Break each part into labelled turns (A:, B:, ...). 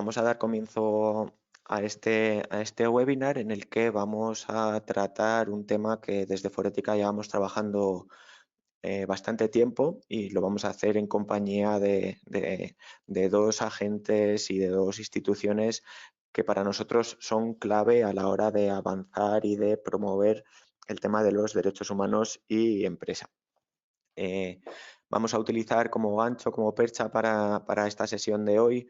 A: vamos a dar comienzo a este webinar en el que vamos a tratar un tema que desde Forética llevamos trabajando bastante tiempo y lo vamos a hacer en compañía de dos agentes y de dos instituciones que para nosotros son clave a la hora de avanzar y de promover el tema de los derechos humanos y empresa. Eh, Vamos a utilizar como gancho, como percha para esta sesión de hoy,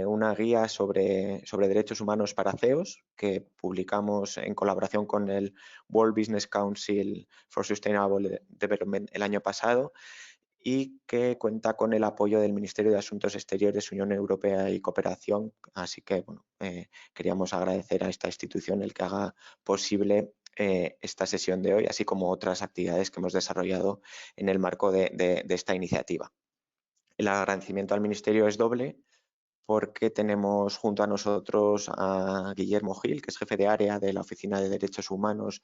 A: una guía sobre derechos humanos para CEOs que publicamos en colaboración con el World Business Council for Sustainable Development el año pasado y que cuenta con el apoyo del Ministerio de Asuntos Exteriores, Unión Europea y Cooperación. Así que bueno, queríamos agradecer a esta institución el que haga posible esta sesión de hoy, así como otras actividades que hemos desarrollado en el marco de esta iniciativa. El agradecimiento al Ministerio es doble porque tenemos junto a nosotros a Guillermo Gil, que es jefe de área de la Oficina de Derechos Humanos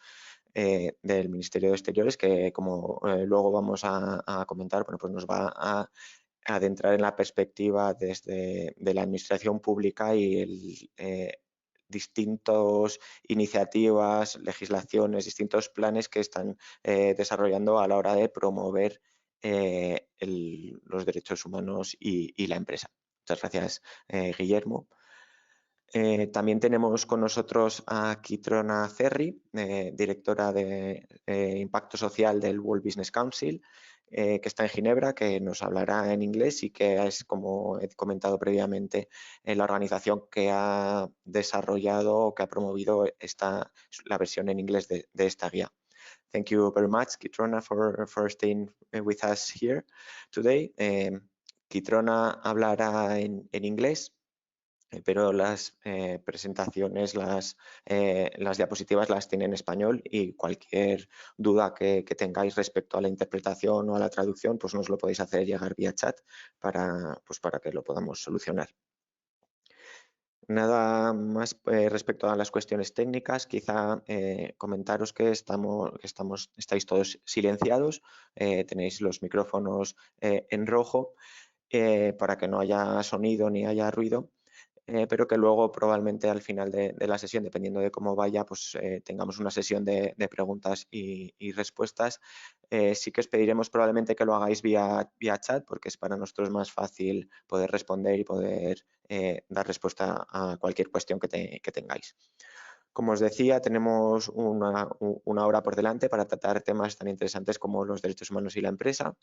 A: del Ministerio de Exteriores, que como luego vamos a comentar, bueno, pues nos va a adentrar en la perspectiva de la administración pública y distintas iniciativas, legislaciones, distintos planes que están desarrollando a la hora de promover los derechos humanos y la empresa. Muchas gracias, Guillermo. También tenemos con nosotros a Kitrona Cerri, directora de Impacto Social del World Business Council, que está en Ginebra, que nos hablará en inglés y que es, como he comentado previamente, la organización que ha desarrollado o que ha promovido la versión en inglés de esta guía. Thank you very much, Kitrona, for staying with us here today. Kitrona hablará en inglés, pero las presentaciones, las diapositivas las tiene en español y cualquier duda que tengáis respecto a la interpretación o a la traducción, pues nos lo podéis hacer llegar vía chat para que lo podamos solucionar. Nada más respecto a las cuestiones técnicas, quizá comentaros que estáis todos silenciados, tenéis los micrófonos en rojo para que no haya sonido ni haya ruido. Pero que luego probablemente al final de la sesión, dependiendo de cómo vaya, pues tengamos una sesión de preguntas y respuestas. Sí que os pediremos probablemente que lo hagáis vía chat, porque es para nosotros más fácil poder responder y poder dar respuesta a cualquier cuestión que tengáis. Como os decía, tenemos una hora por delante para tratar temas tan interesantes como los derechos humanos y la empresa.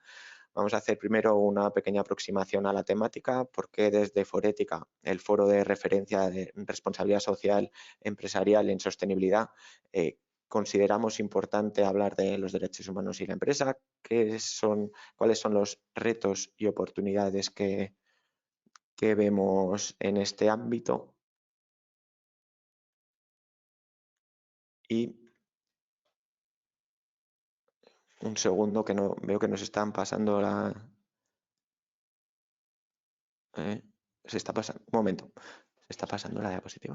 A: Vamos a hacer primero una pequeña aproximación a la temática, porque desde Forética, el foro de referencia de responsabilidad social empresarial en sostenibilidad, consideramos importante hablar de los derechos humanos y la empresa, cuáles son los retos y oportunidades que vemos en este ámbito. Y un segundo, que no veo que nos están pasando se está pasando, un momento, se está pasando la diapositiva.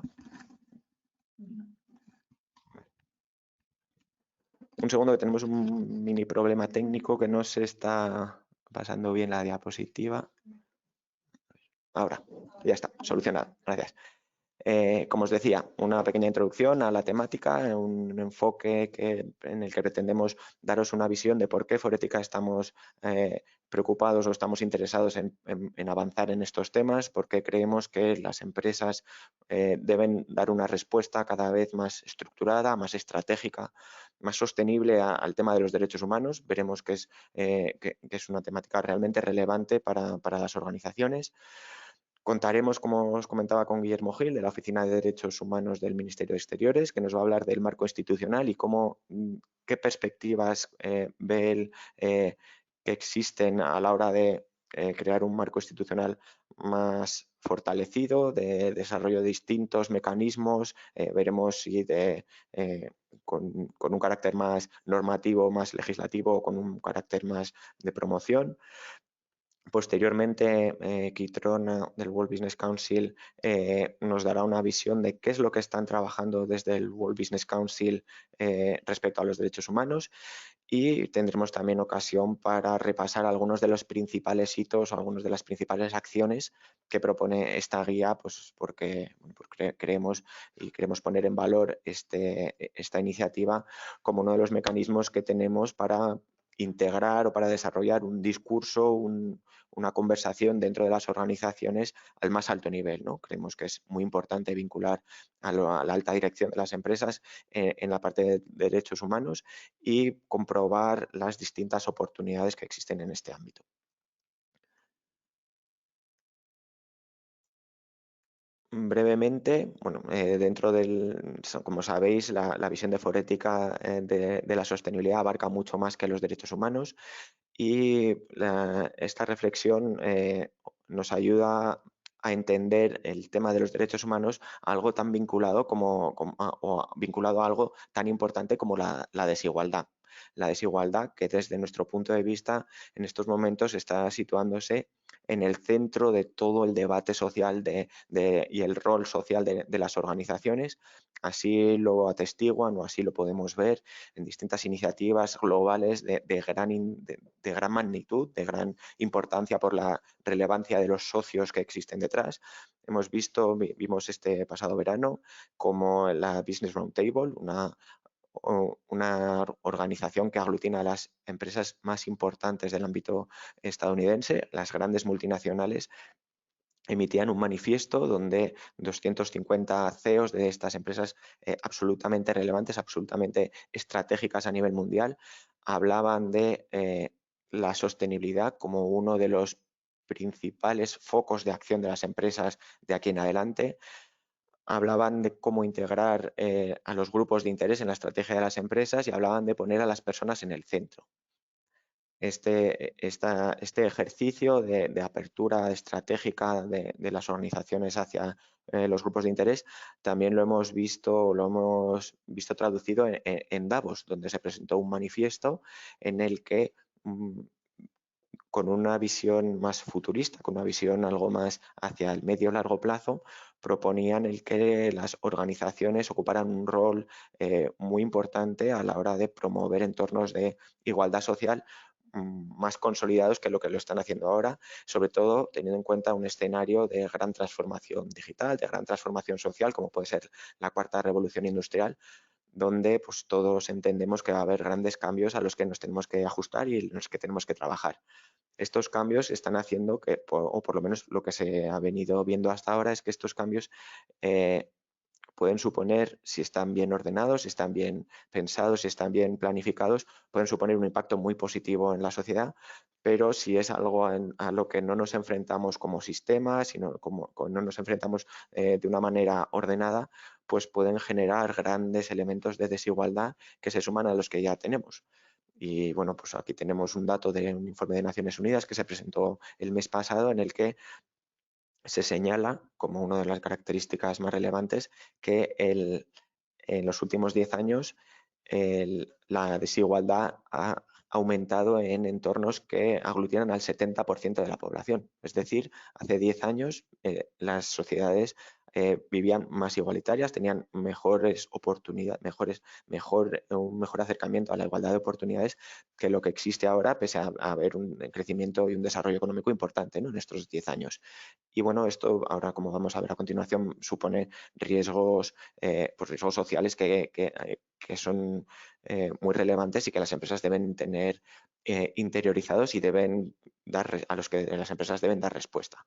A: Un segundo, que tenemos un mini problema técnico que no se está pasando bien la diapositiva. Ahora, ya está, solucionado. Gracias. Como os decía, una pequeña introducción a la temática, un enfoque en el que pretendemos daros una visión de por qué Forética estamos preocupados o estamos interesados en avanzar en estos temas, porque creemos que las empresas deben dar una respuesta cada vez más estructurada, más estratégica, más sostenible al tema de los derechos humanos. Veremos que es una temática realmente relevante para las organizaciones. Contaremos, como os comentaba, con Guillermo Gil, de la Oficina de Derechos Humanos del Ministerio de Exteriores, que nos va a hablar del marco institucional y qué perspectivas ve él que existen a la hora de crear un marco institucional más fortalecido, de desarrollo de distintos mecanismos. Veremos si con un carácter más normativo, más legislativo, o con un carácter más de promoción. Posteriormente, Kitrona del World Business Council nos dará una visión de qué es lo que están trabajando desde el World Business Council respecto a los derechos humanos, y tendremos también ocasión para repasar algunos de los principales hitos o algunas de las principales acciones que propone esta guía, pues porque, bueno, creemos y queremos poner en valor esta iniciativa como uno de los mecanismos que tenemos para integrar o para desarrollar un discurso, una conversación dentro de las organizaciones al más alto nivel, ¿no? Creemos que es muy importante vincular a la alta dirección de las empresas en la parte de derechos humanos y comprobar las distintas oportunidades que existen en este ámbito. Brevemente, bueno, dentro como sabéis, la visión de Forética de la sostenibilidad abarca mucho más que los derechos humanos, y esta reflexión nos ayuda a entender el tema de los derechos humanos, algo tan vinculado o vinculado a algo tan importante como la desigualdad. La desigualdad que desde nuestro punto de vista en estos momentos está situándose en el centro de todo el debate social y el rol social de las organizaciones. Así lo atestiguan o así lo podemos ver en distintas iniciativas globales de gran magnitud, de gran importancia por la relevancia de los socios que existen detrás. Vimos este pasado verano como la Business Roundtable, una organización que aglutina a las empresas más importantes del ámbito estadounidense, las grandes multinacionales, emitían un manifiesto donde 250 CEOs de estas empresas absolutamente relevantes, absolutamente estratégicas a nivel mundial, hablaban de la sostenibilidad como uno de los principales focos de acción de las empresas de aquí en adelante. Hablaban de cómo integrar a los grupos de interés en la estrategia de las empresas y hablaban de poner a las personas en el centro. Este ejercicio de apertura estratégica de las organizaciones hacia los grupos de interés también lo hemos visto traducido en Davos, donde se presentó un manifiesto en el que, mm, con una visión más futurista, con una visión algo más hacia el medio largo plazo, proponían el que las organizaciones ocuparan un rol muy importante a la hora de promover entornos de igualdad social más consolidados que lo están haciendo ahora, sobre todo teniendo en cuenta un escenario de gran transformación digital, de gran transformación social, como puede ser la cuarta revolución industrial, donde pues, todos entendemos que va a haber grandes cambios a los que nos tenemos que ajustar y en los que tenemos que trabajar. Estos cambios están haciendo que, o por lo menos lo que se ha venido viendo hasta ahora, es que estos cambios eh, pueden suponer, si están bien ordenados, si están bien pensados, si están bien planificados, pueden suponer un impacto muy positivo en la sociedad, pero si es algo a lo que no nos enfrentamos como sistema, no nos enfrentamos de una manera ordenada, pues pueden generar grandes elementos de desigualdad que se suman a los que ya tenemos. Y bueno, pues aquí tenemos un dato de un informe de Naciones Unidas que se presentó el mes pasado, en el que se señala como una de las características más relevantes que en los últimos 10 años la desigualdad ha aumentado en entornos que aglutinan al 70% de la población. Es decir, hace 10 años las sociedades vivían más igualitarias, tenían mejores oportunidades, un mejor acercamiento a la igualdad de oportunidades que lo que existe ahora, pese a haber un crecimiento y un desarrollo económico importante, ¿no?, en estos 10 años. Y bueno, esto ahora, como vamos a ver a continuación, supone riesgos sociales que son muy relevantes y que las empresas deben tener interiorizados y a los que las empresas deben dar respuesta.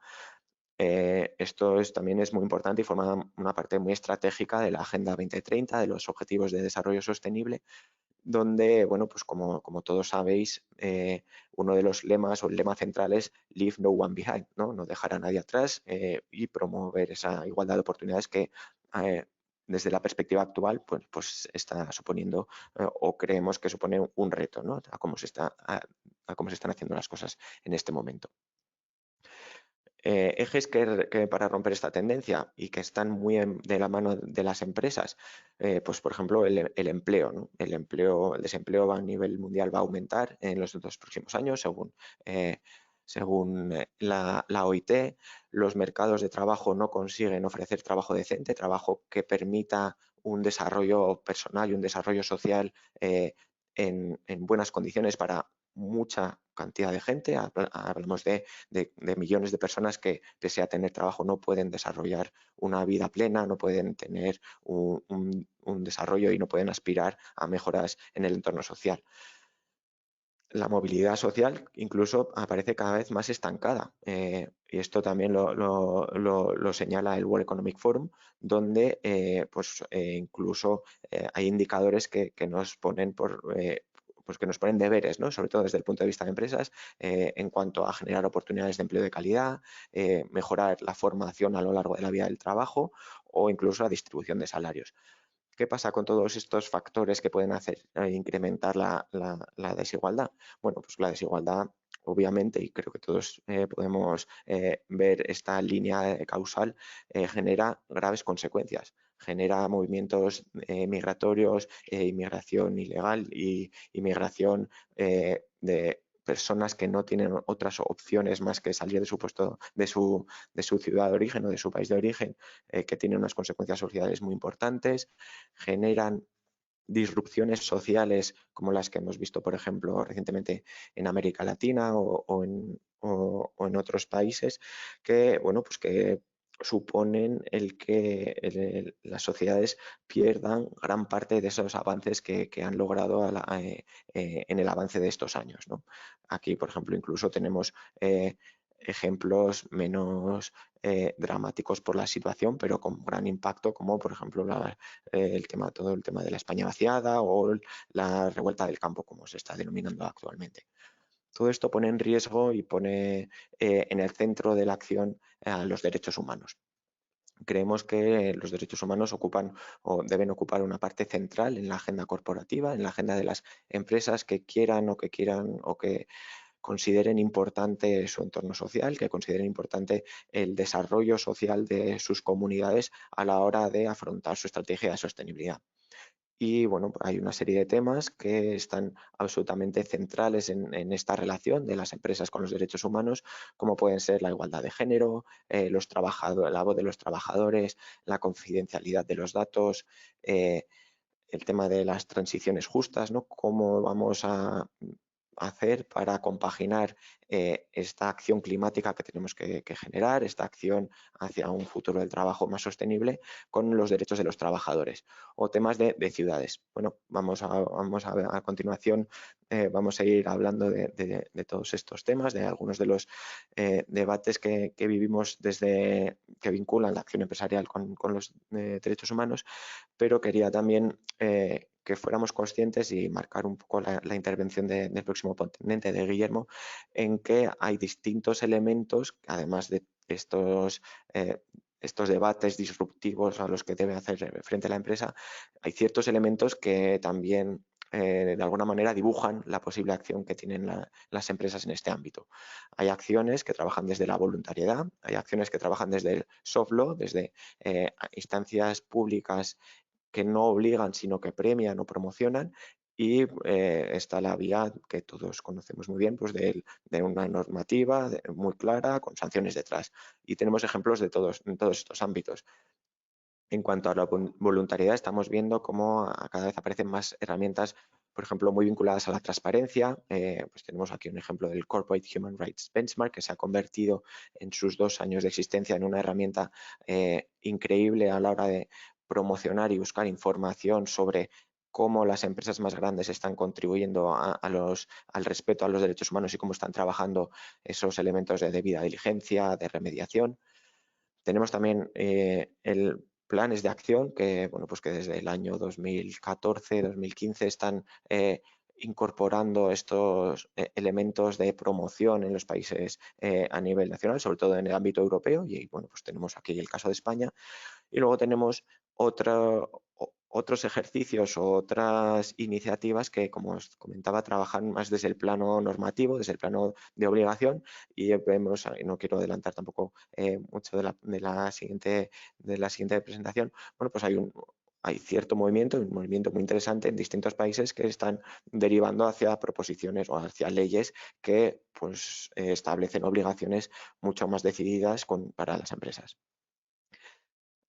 A: También es muy importante y forma una parte muy estratégica de la Agenda 2030, de los Objetivos de Desarrollo Sostenible, donde, bueno, pues como todos sabéis, uno de los lemas o el lema central es Leave no one behind, ¿no? No dejar a nadie atrás y promover esa igualdad de oportunidades que desde la perspectiva actual pues está suponiendo o creemos que supone un reto, ¿no?, a cómo se están haciendo las cosas en este momento. Ejes que para romper esta tendencia y que están muy de la mano de las empresas, pues por ejemplo el empleo, ¿no? El desempleo a nivel mundial va a aumentar en los 2 próximos años, según Según la OIT, los mercados de trabajo no consiguen ofrecer trabajo decente, trabajo que permita un desarrollo personal y un desarrollo social en buenas condiciones para mucha cantidad de gente. Hablamos de millones de personas que, pese a tener trabajo, no pueden desarrollar una vida plena, no pueden tener un desarrollo y no pueden aspirar a mejoras en el entorno social. La movilidad social incluso aparece cada vez más estancada. Y esto también lo señala el World Economic Forum, donde incluso hay indicadores que nos ponen pues que nos ponen deberes, ¿no? Sobre todo desde el punto de vista de empresas, en cuanto a generar oportunidades de empleo de calidad, mejorar la formación a lo largo de la vida del trabajo o incluso la distribución de salarios. ¿Qué pasa con todos estos factores que pueden hacer incrementar la desigualdad? Bueno, pues la desigualdad, obviamente, y creo que todos podemos ver esta línea causal, genera graves consecuencias. Genera movimientos migratorios, inmigración ilegal y inmigración de personas que no tienen otras opciones más que salir de su puesto, de su ciudad de origen o de su país de origen, que tienen unas consecuencias sociales muy importantes, generan disrupciones sociales como las que hemos visto, por ejemplo, recientemente en América Latina o en otros países, que, bueno, pues que suponen el que las sociedades pierdan gran parte de esos avances que han logrado en el avance de estos años, ¿no? Aquí, por ejemplo, incluso tenemos ejemplos menos dramáticos por la situación, pero con gran impacto, como por ejemplo todo el tema de la España vaciada o la revuelta del campo, como se está denominando actualmente. Todo esto pone en riesgo y pone en el centro de la acción a los derechos humanos. Creemos que los derechos humanos ocupan o deben ocupar una parte central en la agenda corporativa, en la agenda de las empresas que quieran o que consideren importante su entorno social, que consideren importante el desarrollo social de sus comunidades a la hora de afrontar su estrategia de sostenibilidad. Y bueno, hay una serie de temas que están absolutamente centrales en esta relación de las empresas con los derechos humanos, como pueden ser la igualdad de género, la voz de los trabajadores, la confidencialidad de los datos, el tema de las transiciones justas, ¿no? Cómo vamos a hacer para compaginar esta acción climática que tenemos que generar, esta acción hacia un futuro del trabajo más sostenible con los derechos de los trabajadores o temas de ciudades. Bueno, vamos a ver a continuación, vamos a ir hablando de todos estos temas, de algunos de los debates que vivimos desde que vinculan la acción empresarial con los derechos humanos, pero quería también que fuéramos conscientes y marcar un poco la intervención del próximo ponente, de Guillermo, en que hay distintos elementos, además de estos debates disruptivos a los que debe hacer frente la empresa, hay ciertos elementos que también de alguna manera dibujan la posible acción que tienen las empresas en este ámbito. Hay acciones que trabajan desde la voluntariedad, hay acciones que trabajan desde el soft law, desde instancias públicas que no obligan, sino que premian o promocionan. Y está la vía que todos conocemos muy bien, pues de una normativa muy clara, con sanciones detrás. Y tenemos ejemplos en todos estos ámbitos. En cuanto a la voluntariedad, estamos viendo cómo cada vez aparecen más herramientas, por ejemplo, muy vinculadas a la transparencia. Pues tenemos aquí un ejemplo del Corporate Human Rights Benchmark, que se ha convertido en sus 2 años de existencia en una herramienta increíble a la hora de promocionar y buscar información sobre cómo las empresas más grandes están contribuyendo al respeto a los derechos humanos y cómo están trabajando esos elementos de debida diligencia, de remediación. Tenemos también planes de acción que, bueno, pues que desde el año 2014-2015 están incorporando estos elementos de promoción en los países a nivel nacional, sobre todo en el ámbito europeo, y bueno, pues tenemos aquí el caso de España. Y luego tenemos otros ejercicios o otras iniciativas que, como os comentaba, trabajan más desde el plano normativo, desde el plano de obligación, y vemos, no quiero adelantar tampoco mucho de la siguiente presentación, bueno, pues hay hay cierto movimiento, un movimiento muy interesante en distintos países que están derivando hacia proposiciones o hacia leyes que pues, establecen obligaciones mucho más decididas para las empresas.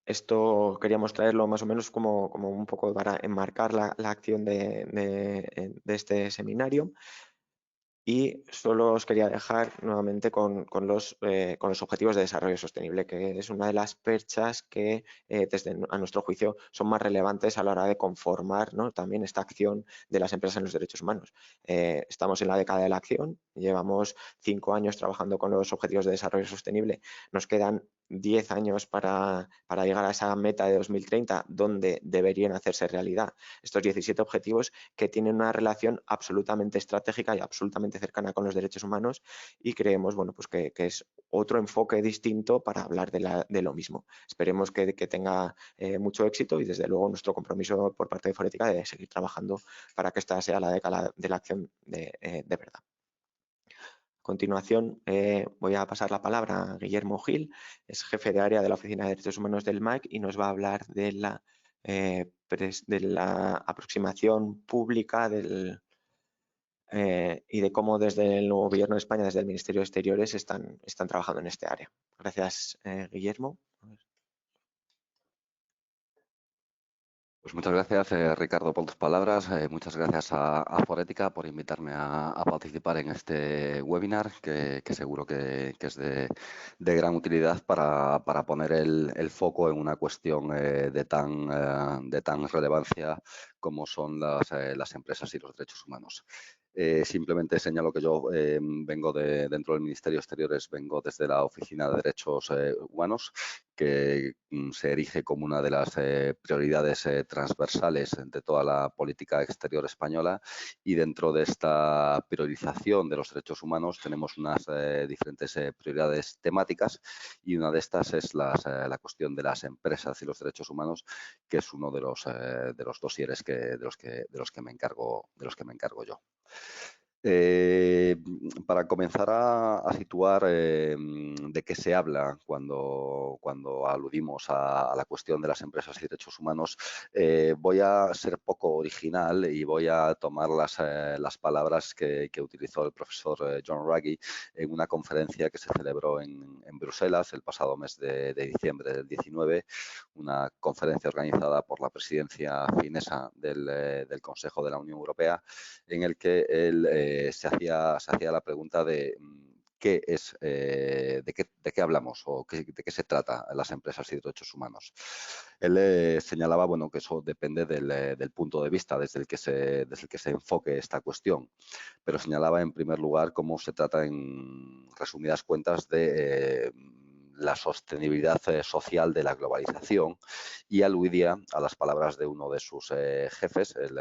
A: Esto queríamos traerlo más o menos como un poco para enmarcar la acción de este seminario. Y solo os quería dejar nuevamente con los objetivos de desarrollo sostenible, que es una de las perchas que, a nuestro juicio, son más relevantes a la hora de conformar, ¿no?, también esta acción de las empresas en los derechos humanos. Estamos en la década de la acción, llevamos 5 años trabajando con los objetivos de desarrollo sostenible, nos quedan 10 años para llegar a esa meta de 2030, donde deberían hacerse realidad estos 17 objetivos que tienen una relación absolutamente estratégica y absolutamente cercana con los derechos humanos, y creemos, bueno, pues que es otro enfoque distinto para hablar de lo mismo. Esperemos que tenga mucho éxito, y desde luego nuestro compromiso por parte de Forética de seguir trabajando para que esta sea la década de la acción de verdad. A continuación, voy a pasar la palabra a Guillermo Gil, es jefe de área de la Oficina de Derechos Humanos del MAC y nos va a hablar de la aproximación pública y de cómo desde el nuevo Gobierno de España, desde el Ministerio de Exteriores, están trabajando en este área. Gracias, Guillermo.
B: Pues muchas gracias, Ricardo, por tus palabras. Muchas gracias a Forética por invitarme a participar en este webinar, que seguro que es de gran utilidad para poner el foco en una cuestión de tan relevancia como son las empresas y los derechos humanos. Simplemente señalo que yo vengo dentro del Ministerio de Exteriores, vengo desde la Oficina de Derechos Humanos, que se erige como una de las prioridades transversales de toda la política exterior española, y dentro de esta priorización de los derechos humanos tenemos unas diferentes prioridades temáticas, y una de estas es la cuestión de las empresas y los derechos humanos, que es uno de los dosieres de los que me encargo yo. Para comenzar a situar de qué se habla cuando aludimos a la cuestión de las empresas y derechos humanos, voy a ser poco original y voy a tomar las palabras que utilizó el profesor John Ruggie en una conferencia que se celebró en Bruselas el pasado mes de diciembre del 19, una conferencia organizada por la presidencia finesa del Consejo de la Unión Europea, en el que él se hacía la pregunta de de qué hablamos o de qué se trata las empresas y derechos humanos. Él señalaba, bueno, que eso depende del punto de vista desde el que se enfoque esta cuestión, pero señalaba en primer lugar cómo se trata, en resumidas cuentas, de la sostenibilidad social de la globalización, y aludía a las palabras de uno de sus jefes, el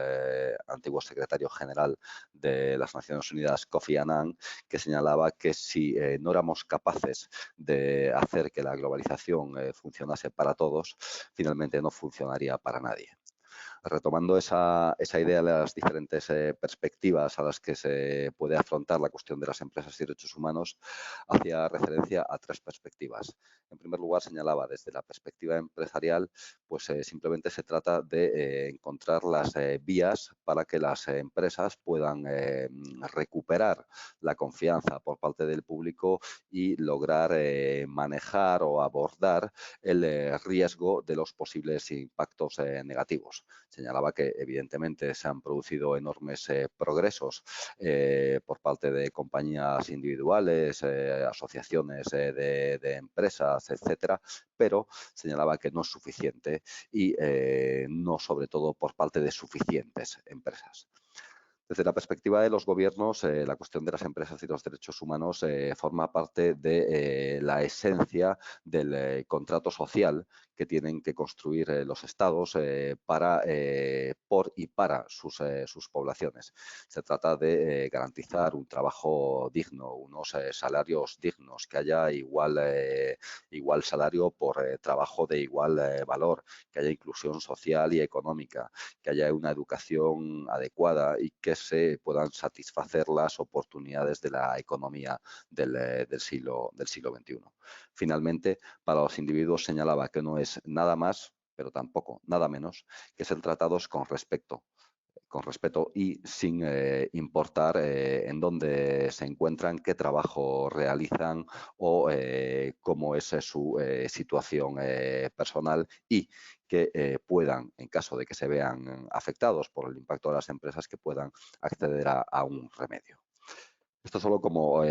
B: antiguo secretario general de las Naciones Unidas, Kofi Annan, que señalaba que si no éramos capaces de hacer que la globalización funcionase para todos, finalmente no funcionaría para nadie. Retomando esa idea de las diferentes perspectivas a las que se puede afrontar la cuestión de las empresas y derechos humanos, hacía referencia a 3 perspectivas. En primer lugar, señalaba desde la perspectiva empresarial, pues simplemente se trata de encontrar las vías para que las empresas puedan recuperar la confianza por parte del público y lograr manejar o abordar el riesgo de los posibles impactos negativos. Señalaba que evidentemente se han producido enormes progresos por parte de compañías individuales, asociaciones de empresas, etcétera, pero señalaba que no es suficiente y no sobre todo por parte de suficientes empresas. Desde la perspectiva de los gobiernos, la cuestión de las empresas y los derechos humanos forma parte de la esencia del contrato social que tienen que construir los estados por y para sus poblaciones. Se trata de garantizar un trabajo digno, unos salarios dignos, que haya igual salario por trabajo de igual valor, que haya inclusión social y económica, que haya una educación adecuada y que se puedan satisfacer las oportunidades de la economía del siglo XXI. Finalmente, para los individuos señalaba que no es nada más, pero tampoco, nada menos, que ser tratados con respeto y sin importar en dónde se encuentran, qué trabajo realizan o cómo es su situación personal y que puedan, en caso de que se vean afectados por el impacto de las empresas, que puedan acceder a un remedio. Esto solo como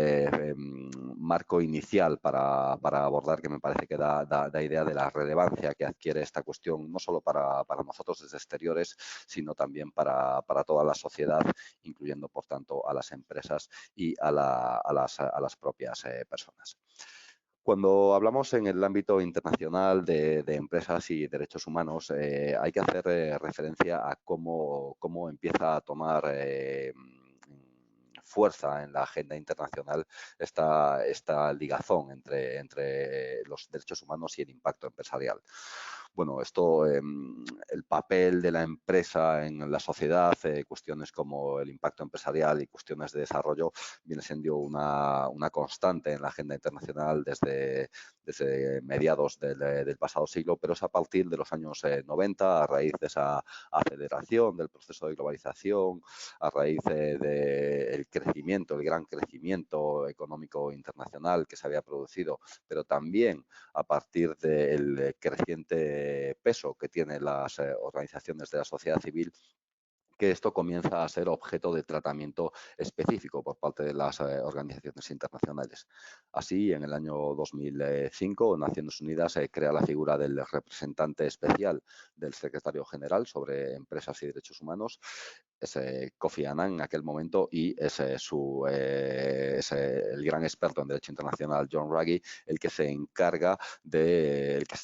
B: marco inicial para abordar, que me parece que da idea de la relevancia que adquiere esta cuestión, no solo para nosotros desde exteriores, sino también para toda la sociedad, incluyendo, por tanto, a las empresas y a las propias personas. Cuando hablamos en el ámbito internacional de empresas y derechos humanos, hay que hacer referencia a cómo empieza a tomar fuerza en la agenda internacional esta ligazón entre los derechos humanos y el impacto empresarial. Bueno, el papel de la empresa en la sociedad, cuestiones como el impacto empresarial y cuestiones de desarrollo, viene siendo una constante en la agenda internacional desde mediados del pasado siglo, pero es a partir de los años 90, a raíz de esa aceleración del proceso de globalización, a raíz del crecimiento, el gran crecimiento económico internacional que se había producido, pero también a partir del creciente peso que tienen las organizaciones de la sociedad civil, que esto comienza a ser objeto de tratamiento específico por parte de las organizaciones internacionales. Así, en el año 2005, Naciones Unidas crea la figura del representante especial del secretario general sobre empresas y derechos humanos. Es Kofi Annan en aquel momento y es el gran experto en derecho internacional, John Ruggie, el que es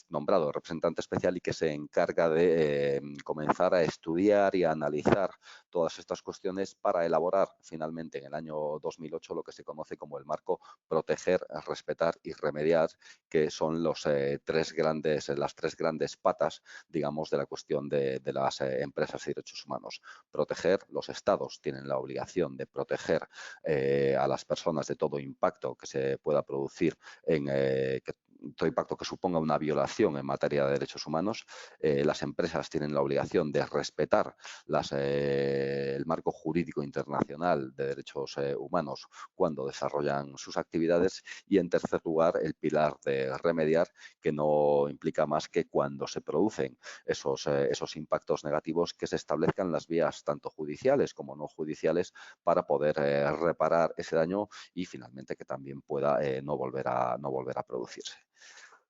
B: nombrado representante especial y que se encarga de comenzar a estudiar y a analizar todas estas cuestiones para elaborar finalmente en el año 2008 lo que se conoce como el marco Proteger, Respetar y Remediar, que son las tres grandes patas, digamos, de la cuestión de las empresas y derechos humanos. Proteger, los estados tienen la obligación de proteger a las personas de todo impacto que se pueda producir todo impacto que suponga una violación en materia de derechos humanos. Las empresas tienen la obligación de respetar el marco jurídico internacional de derechos humanos cuando desarrollan sus actividades. Y, en tercer lugar, el pilar de remediar, que no implica más que cuando se producen esos impactos negativos, que se establezcan las vías tanto judiciales como no judiciales para poder reparar ese daño y finalmente que también pueda no volver a producirse.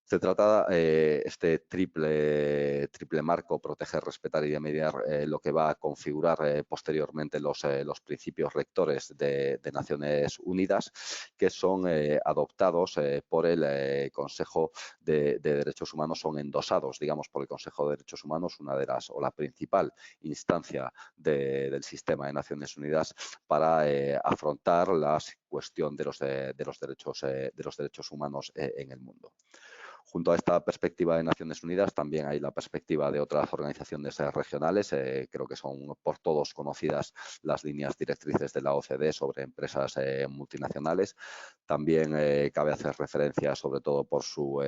B: Se trata este triple marco, proteger, respetar y remediar, lo que va a configurar posteriormente los principios rectores de Naciones Unidas, que son adoptados por el Consejo de Derechos Humanos, son endosados, digamos, por el Consejo de Derechos Humanos, una de las o la principal instancia del sistema de Naciones Unidas para afrontar la cuestión de los derechos humanos en el mundo. Junto a esta perspectiva de Naciones Unidas, también hay la perspectiva de otras organizaciones regionales. Creo que son por todos conocidas las líneas directrices de la OCDE sobre empresas multinacionales. También cabe hacer referencia, sobre todo por su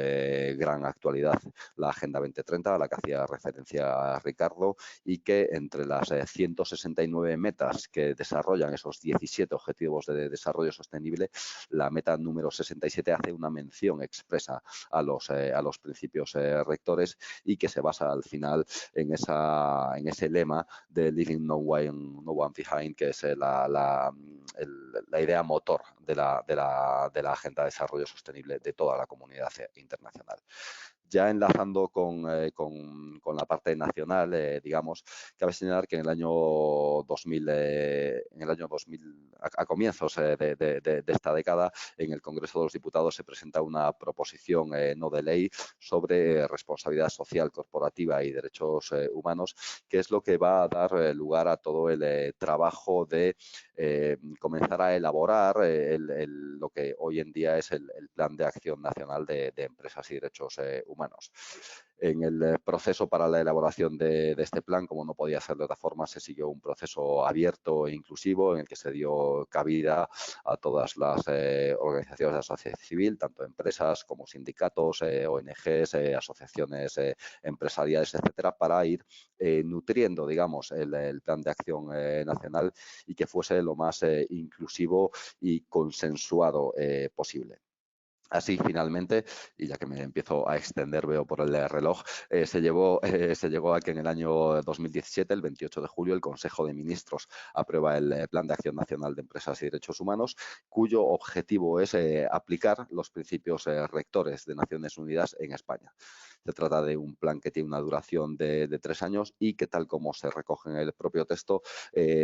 B: gran actualidad, la Agenda 2030, a la que hacía referencia Ricardo, y que entre las 169 metas que desarrollan esos 17 Objetivos de Desarrollo Sostenible, la meta número 67 hace una mención expresa a los principios rectores y que se basa al final en ese lema de Leaving no one behind, que es la idea motor de la Agenda de Desarrollo Sostenible de toda la comunidad internacional. Ya enlazando con la parte nacional, digamos, cabe señalar que en el año 2000, a comienzos de esta década, en el Congreso de los Diputados se presenta una proposición no de ley sobre responsabilidad social corporativa y derechos humanos, que es lo que va a dar lugar a todo el trabajo de comenzar a elaborar lo que hoy en día es el Plan de Acción Nacional de Empresas y Derechos Humanos. humanos. En el proceso para la elaboración de este plan, como no podía ser de otra forma, se siguió un proceso abierto e inclusivo en el que se dio cabida a todas las organizaciones de la sociedad civil, tanto empresas como sindicatos, ONGs, asociaciones empresariales, etcétera, para ir nutriendo, digamos, el plan de acción nacional y que fuese lo más inclusivo y consensuado posible. Así, finalmente, y ya que me empiezo a extender, veo por el reloj, se llegó a que en el año 2017, el 28 de julio, el Consejo de Ministros aprueba el Plan de Acción Nacional de Empresas y Derechos Humanos, cuyo objetivo es aplicar los principios rectores de Naciones Unidas en España. Se trata de un plan que tiene una duración de 3 años y que, tal como se recoge en el propio texto,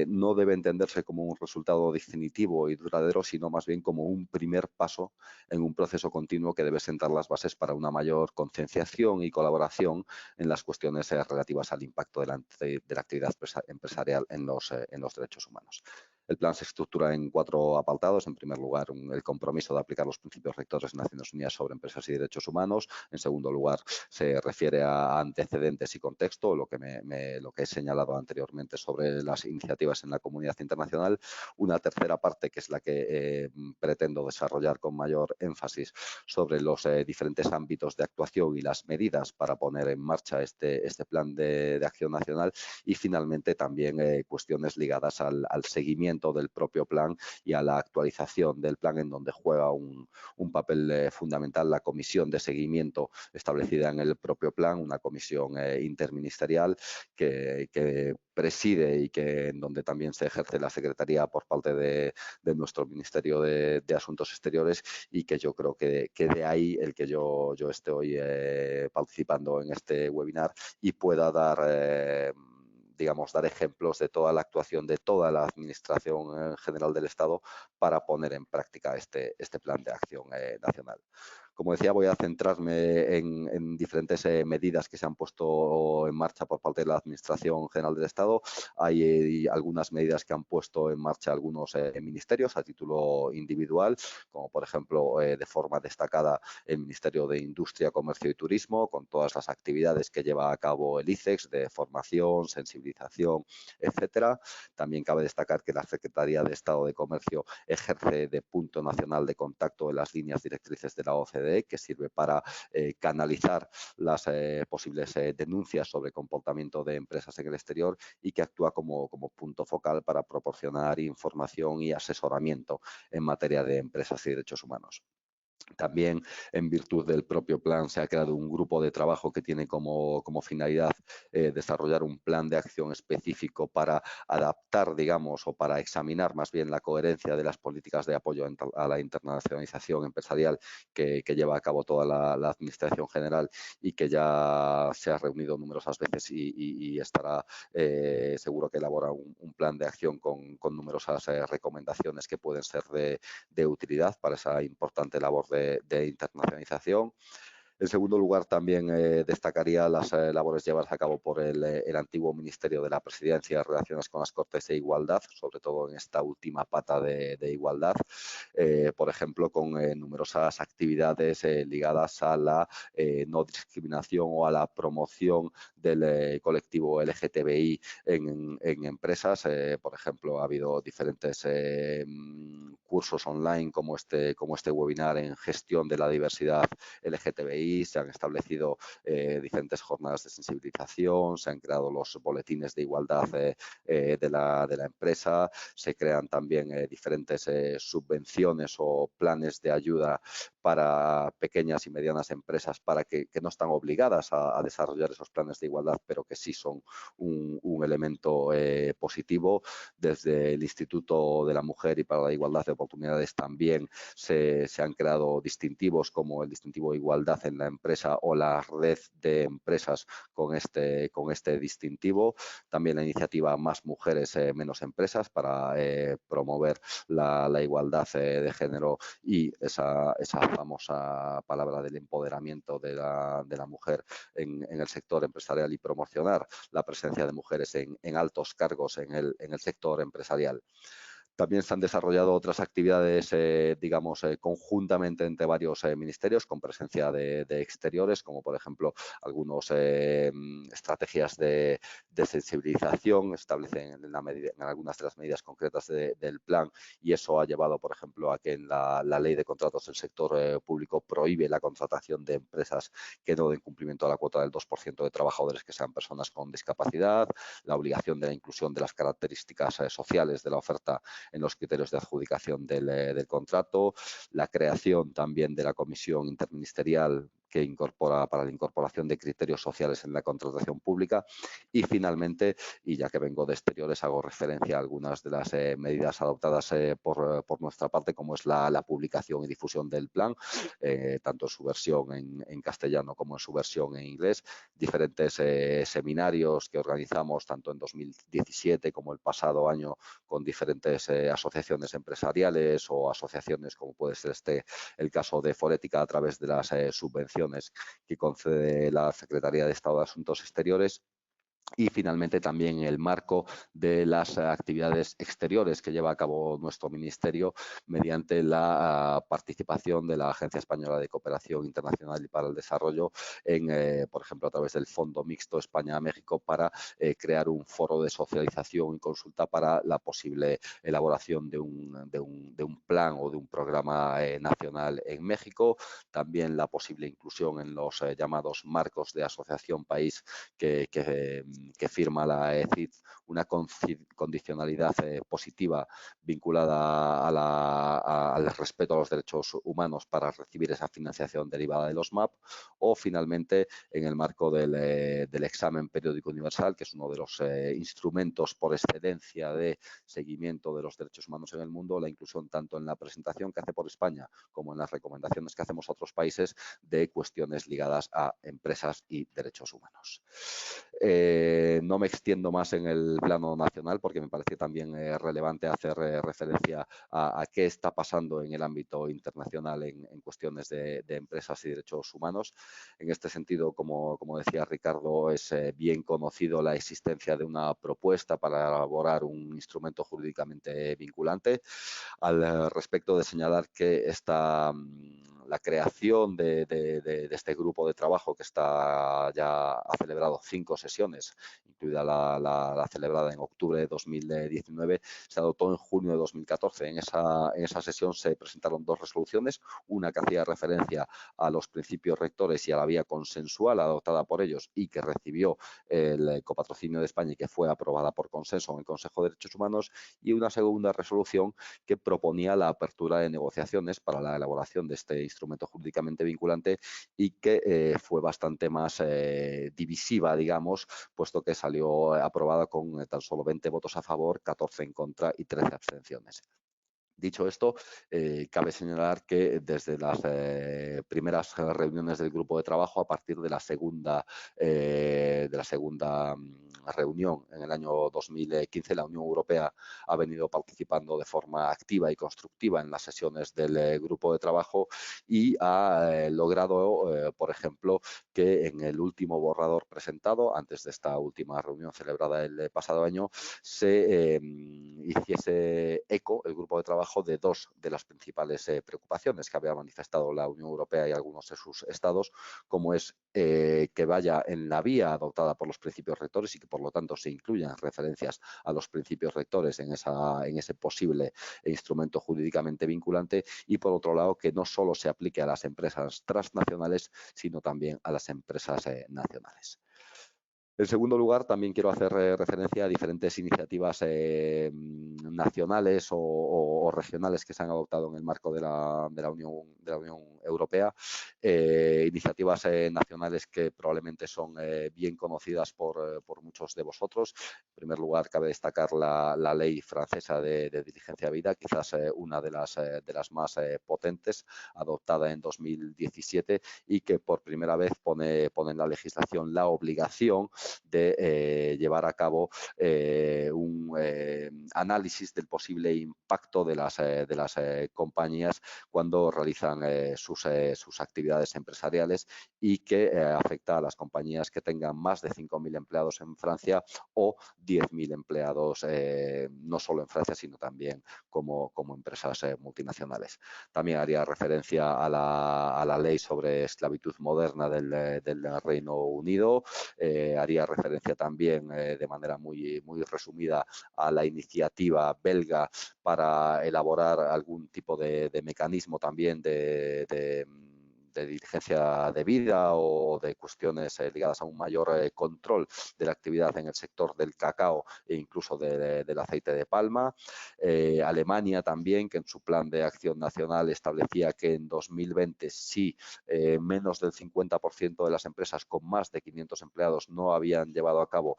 B: no debe entenderse como un resultado definitivo y duradero, sino más bien como un primer paso en un proceso continuo que debe sentar las bases para una mayor concienciación y colaboración en las cuestiones relativas al impacto de la actividad empresarial en los derechos humanos. El plan se estructura en 4 apartados. En primer lugar, el compromiso de aplicar los principios rectores de Naciones Unidas sobre empresas y derechos humanos. En segundo lugar, se refiere a antecedentes y contexto, lo que he señalado anteriormente sobre las iniciativas en la comunidad internacional. Una tercera parte, que es la que pretendo desarrollar con mayor énfasis, sobre los diferentes ámbitos de actuación y las medidas para poner en marcha este plan de acción nacional. Y finalmente también cuestiones ligadas al seguimiento del propio plan y a la actualización del plan, en donde juega un papel fundamental la comisión de seguimiento establecida en el propio plan, una comisión interministerial que preside y en donde también se ejerce la secretaría por parte de nuestro Ministerio de Asuntos Exteriores, y que yo creo que de ahí el que yo esté hoy participando en este webinar y pueda dar digamos, dar ejemplos de toda la actuación de toda la Administración General del Estado para poner en práctica este plan de acción nacional. Como decía, voy a centrarme en diferentes medidas que se han puesto en marcha por parte de la Administración General del Estado. Hay algunas medidas que han puesto en marcha algunos ministerios a título individual, como por ejemplo, de forma destacada, el Ministerio de Industria, Comercio y Turismo, con todas las actividades que lleva a cabo el ICEX de formación, sensibilización, etcétera. También cabe destacar que la Secretaría de Estado de Comercio ejerce de punto nacional de contacto en las líneas directrices de la OCDE, que sirve para canalizar las posibles denuncias sobre comportamiento de empresas en el exterior, y que actúa como punto focal para proporcionar información y asesoramiento en materia de empresas y derechos humanos. También, en virtud del propio plan, se ha creado un grupo de trabajo que tiene como finalidad desarrollar un plan de acción específico para adaptar, digamos, o para examinar más bien la coherencia de las políticas de apoyo a la internacionalización empresarial que lleva a cabo toda la Administración General, y que ya se ha reunido numerosas veces y estará seguro que elabora un plan de acción con numerosas recomendaciones que pueden ser de utilidad para esa importante labor de internacionalización. En segundo lugar, también destacaría las labores llevadas a cabo por el antiguo Ministerio de la Presidencia relacionadas con las Cortes de Igualdad, sobre todo en esta última pata de igualdad, por ejemplo, con numerosas actividades ligadas a la no discriminación o a la promoción del colectivo LGTBI en empresas. Por ejemplo, ha habido diferentes cursos online como este webinar en gestión de la diversidad LGTBI. Se han establecido diferentes jornadas de sensibilización, se han creado los boletines de igualdad de la empresa, se crean también diferentes subvenciones o planes de ayuda para pequeñas y medianas empresas para que no están obligadas a desarrollar esos planes de igualdad, pero que sí son un elemento positivo. Desde el Instituto de la Mujer y para la Igualdad de Oportunidades también se han creado distintivos, como el distintivo de igualdad en la empresa o la red de empresas con este distintivo. También la iniciativa Más Mujeres, Menos Empresas, para promover la igualdad de género y esa famosa palabra del empoderamiento de la mujer en el sector empresarial, y promocionar la presencia de mujeres en altos cargos en el sector empresarial. También se han desarrollado otras actividades, digamos, conjuntamente entre varios ministerios, con presencia de exteriores, como por ejemplo algunas estrategias de sensibilización, establecen en algunas de las medidas concretas del plan, y eso ha llevado, por ejemplo, a que en la ley de contratos del sector público prohíbe la contratación de empresas que no den cumplimiento a la cuota del 2% de trabajadores que sean personas con discapacidad, la obligación de la inclusión de las características sociales de la oferta en los criterios de adjudicación del contrato, la creación también de la comisión interministerial que incorpora para la incorporación de criterios sociales en la contratación pública, y finalmente, y ya que vengo de exteriores, hago referencia a algunas de las medidas adoptadas por nuestra parte, como es la publicación y difusión del plan, tanto en su versión en castellano como en su versión en inglés, diferentes seminarios que organizamos tanto en 2017 como el pasado año con diferentes asociaciones empresariales o asociaciones, como puede ser el caso de Forética, a través de las subvenciones que concede la Secretaría de Estado de Asuntos Exteriores. Y finalmente también el marco de las actividades exteriores que lleva a cabo nuestro ministerio mediante la participación de la Agencia Española de Cooperación Internacional y para el Desarrollo por ejemplo, a través del Fondo Mixto España-México, para crear un foro de socialización y consulta para la posible elaboración de un plan o de un programa nacional en México. También la posible inclusión en los llamados marcos de asociación país que firma la ECID, una condicionalidad positiva vinculada al respeto a los derechos humanos para recibir esa financiación derivada de los MAP, o finalmente en el marco del examen periódico universal, que es uno de los instrumentos por excelencia de seguimiento de los derechos humanos en el mundo, la inclusión tanto en la presentación que hace por España como en las recomendaciones que hacemos a otros países de cuestiones ligadas a empresas y derechos humanos. No me extiendo más en el plano nacional porque me parece también relevante hacer referencia a qué está pasando en el ámbito internacional en cuestiones de empresas y derechos humanos. En este sentido, como decía Ricardo, es bien conocido la existencia de una propuesta para elaborar un instrumento jurídicamente vinculante. Al respecto de señalar que la creación de este grupo de trabajo, que ya ha celebrado 5 sesiones, incluida la celebrada en octubre de 2019, se adoptó en junio de 2014. En esa sesión se presentaron 2 resoluciones, una que hacía referencia a los principios rectores y a la vía consensual adoptada por ellos y que recibió el copatrocinio de España y que fue aprobada por consenso en el Consejo de Derechos Humanos, y una segunda resolución que proponía la apertura de negociaciones para la elaboración de este instrumento jurídicamente vinculante y que fue bastante más divisiva, digamos, puesto que salió aprobada con tan solo 20 votos a favor, 14 en contra y 13 abstenciones. Dicho esto, cabe señalar que desde las primeras reuniones del grupo de trabajo, a partir de la segunda reunión en el año 2015, la Unión Europea ha venido participando de forma activa y constructiva en las sesiones del grupo de trabajo y ha logrado, por ejemplo, que en el último borrador presentado, antes de esta última reunión celebrada el pasado año, se hiciese eco el grupo de trabajo de 2 de las principales preocupaciones que había manifestado la Unión Europea y algunos de sus estados, como es que vaya en la vía adoptada por los principios rectores y que por lo tanto se incluyan referencias a los principios rectores en ese posible instrumento jurídicamente vinculante, y por otro lado que no solo se aplique a las empresas transnacionales, sino también a las empresas nacionales. En segundo lugar, también quiero hacer referencia a diferentes iniciativas nacionales o regionales que se han adoptado en el marco de la Unión Europea, iniciativas nacionales que probablemente son bien conocidas por muchos de vosotros. En primer lugar, cabe destacar la ley francesa de diligencia debida, quizás una de las más potentes, adoptada en 2017 y que por primera vez pone en la legislación la obligación de llevar a cabo un análisis del posible impacto de las compañías cuando realizan sus actividades empresariales y que afecta a las compañías que tengan más de 5.000 empleados en Francia o 10.000 empleados, no solo en Francia, sino también como empresas multinacionales. También haría referencia a la ley sobre esclavitud moderna del Reino Unido. Haría referencia también de manera muy resumida a la iniciativa belga para elaborar algún tipo de mecanismo también de diligencia debida o de cuestiones ligadas a un mayor control de la actividad en el sector del cacao e incluso del aceite de palma. Alemania también, que en su plan de acción nacional establecía que en 2020 sí menos del 50% de las empresas con más de 500 empleados no habían llevado a cabo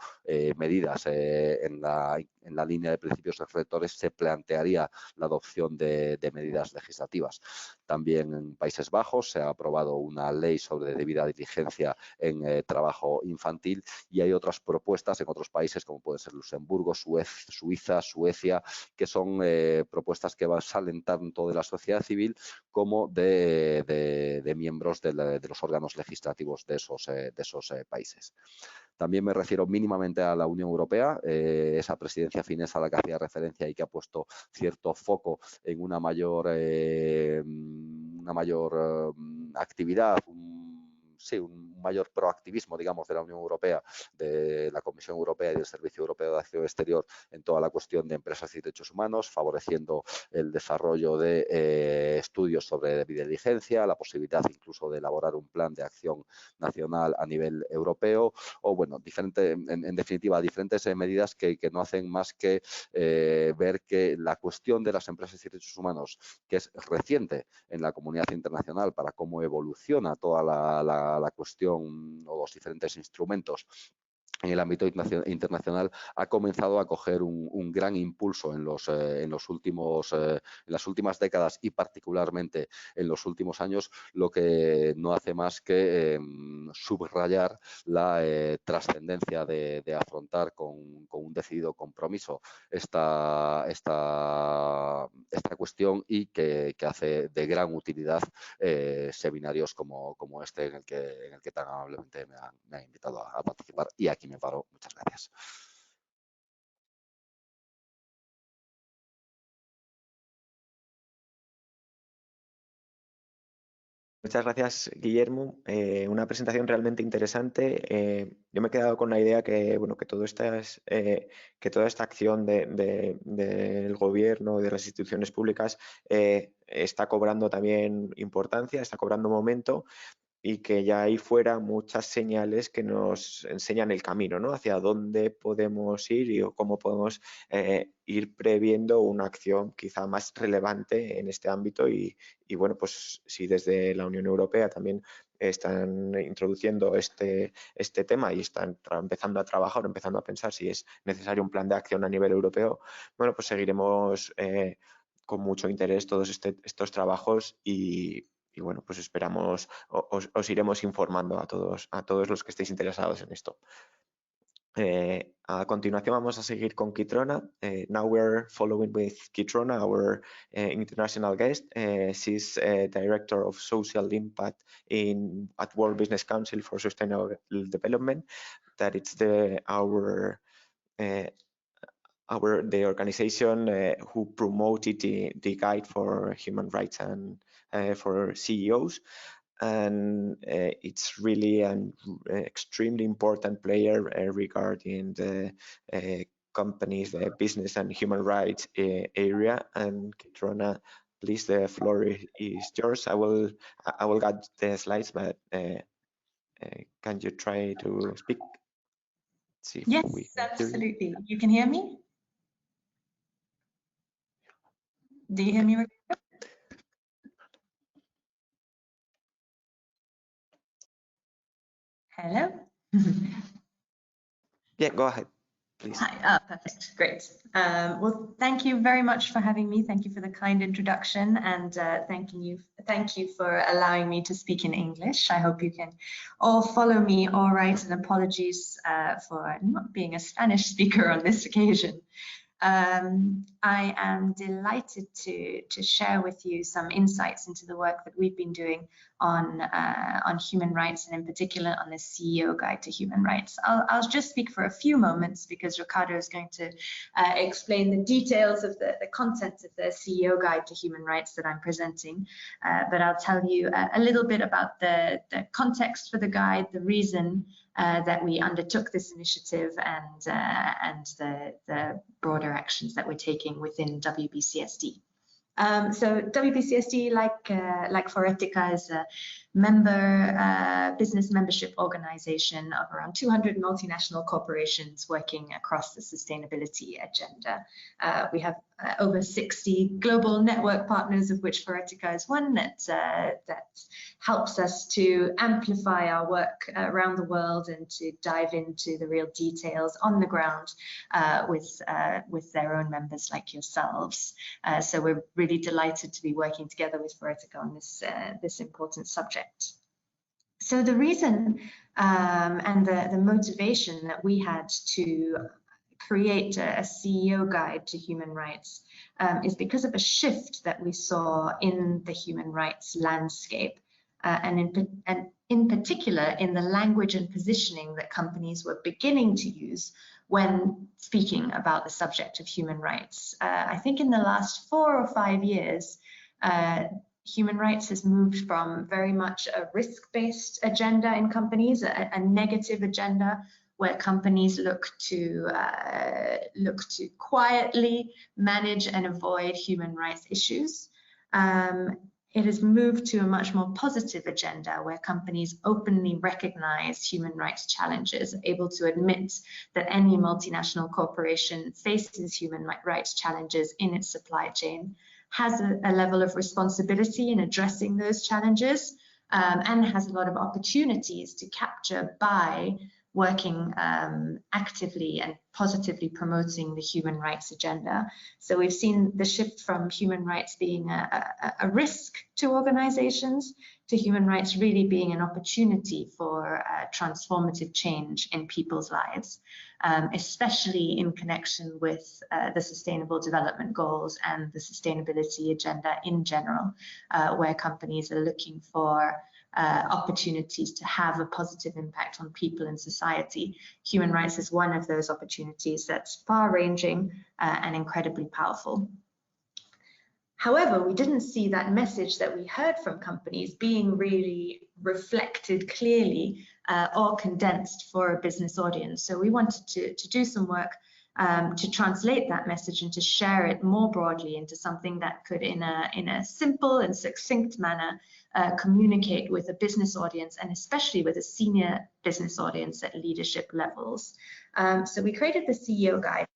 B: medidas en la línea de principios rectores, se plantearía la adopción de medidas legislativas. También en Países Bajos se ha aprobado una ley sobre debida diligencia en trabajo infantil y hay otras propuestas en otros países como pueden ser Luxemburgo, Suiza, Suecia, que son propuestas que salen tanto de la sociedad civil como de miembros de los órganos legislativos de esos países. También me refiero mínimamente a la Unión Europea, esa presidencia finesa a la que hacía referencia y que ha puesto cierto foco en una mayor actividad, un mayor proactivismo, digamos, de la Unión Europea, de la Comisión Europea y del Servicio Europeo de Acción Exterior en toda la cuestión de empresas y derechos humanos, favoreciendo el desarrollo de estudios sobre debida diligencia, la posibilidad incluso de elaborar un plan de acción nacional a nivel europeo o, bueno, en definitiva, diferentes medidas que no hacen más que ver que la cuestión de las empresas y derechos humanos, que es reciente en la comunidad internacional para cómo evoluciona toda la cuestión o los diferentes instrumentos en el ámbito internacional, ha comenzado a coger un gran impulso en las últimas décadas y particularmente en los últimos años, lo que no hace más que subrayar la trascendencia de afrontar con un decidido compromiso esta cuestión y que hace de gran utilidad seminarios como este en el que tan amablemente me han invitado a participar y aquí me paro. Muchas gracias.
A: Muchas gracias, Guillermo. Una presentación realmente interesante. Yo me he quedado con la idea que, bueno, que toda esta acción del gobierno, de las instituciones públicas, está cobrando también importancia, está cobrando momento, y que ya hay fuera muchas señales que nos enseñan el camino, ¿no? Hacia dónde podemos ir y cómo podemos ir previendo una acción quizá más relevante en este ámbito y bueno, pues si desde la Unión Europea también están introduciendo este tema y están empezando a trabajar, empezando a pensar si es necesario un plan de acción a nivel europeo, bueno, pues seguiremos con mucho interés todos estos trabajos y bueno, pues esperamos, os iremos informando a todos los que estéis interesados en esto. A continuación vamos a seguir con Kitrona. Now we're following with Kitrona, our international guest. She's Director of Social Impact at World Business Council for Sustainable Development. That it's the organization who promoted the guide for human rights and for CEOs, and it's really an extremely important player regarding the companies, business and human rights area. And Kitrona, please, the floor is yours. I will get the slides, but can you try to speak? See if
C: yes,
A: we can
C: absolutely. You can hear me? Do you hear me? Hello?
A: Yeah, go ahead. please.
C: Hi, perfect, great. Well, thank you very much for having me. Thank you for the kind introduction, and thank you for allowing me to speak in English. I hope you can all follow me all right, and apologies for not being a Spanish speaker on this occasion. I am delighted to share with you some insights into the work that we've been doing on human rights, and in particular on the CEO Guide to Human Rights. I'll just speak for a few moments because Ricardo is going to explain the details of the content of the CEO Guide to Human Rights that I'm presenting, but I'll tell you a little bit about the context for the guide, the reason that we undertook this initiative, and the broader actions that we're taking within WBCSD. So WBCSD, like Forética, is a business membership organization of around 200 multinational corporations working across the sustainability agenda. We have over 60 global network partners, of which Forética is one, that helps us to amplify our work around the world and to dive into the real details on the ground with their own members like yourselves. So we're really delighted to be working together with Forética on this important subject. So the reason and the motivation that we had to create a CEO Guide to Human Rights is because of a shift that we saw in the human rights landscape, and in particular in the language and positioning that companies were beginning to use when speaking about the subject of human rights. I think in the last 4 or 5 years, human rights has moved from very much a risk-based agenda in companies, a negative agenda, where companies look to quietly manage and avoid human rights issues. It has moved to a much more positive agenda, where companies openly recognize human rights challenges, able to admit that any multinational corporation faces human rights challenges in its supply chain, has a level of responsibility in addressing those challenges, and has a lot of opportunities to capture by working actively and positively promoting the human rights agenda. So we've seen the shift from human rights being a risk to organizations to human rights really being an opportunity for transformative change in people's lives, especially in connection with the Sustainable Development Goals and the sustainability agenda in general, where companies are looking for opportunities to have a positive impact on people and society. Human rights is one of those opportunities that's far-ranging and incredibly powerful. However, we didn't see that message that we heard from companies being really reflected clearly or condensed for a business audience. So we wanted to do some work to translate that message and to share it more broadly into something that could, in a simple and succinct manner, communicate with a business audience, and especially with a senior business audience at leadership levels. So we created the CEO Guide.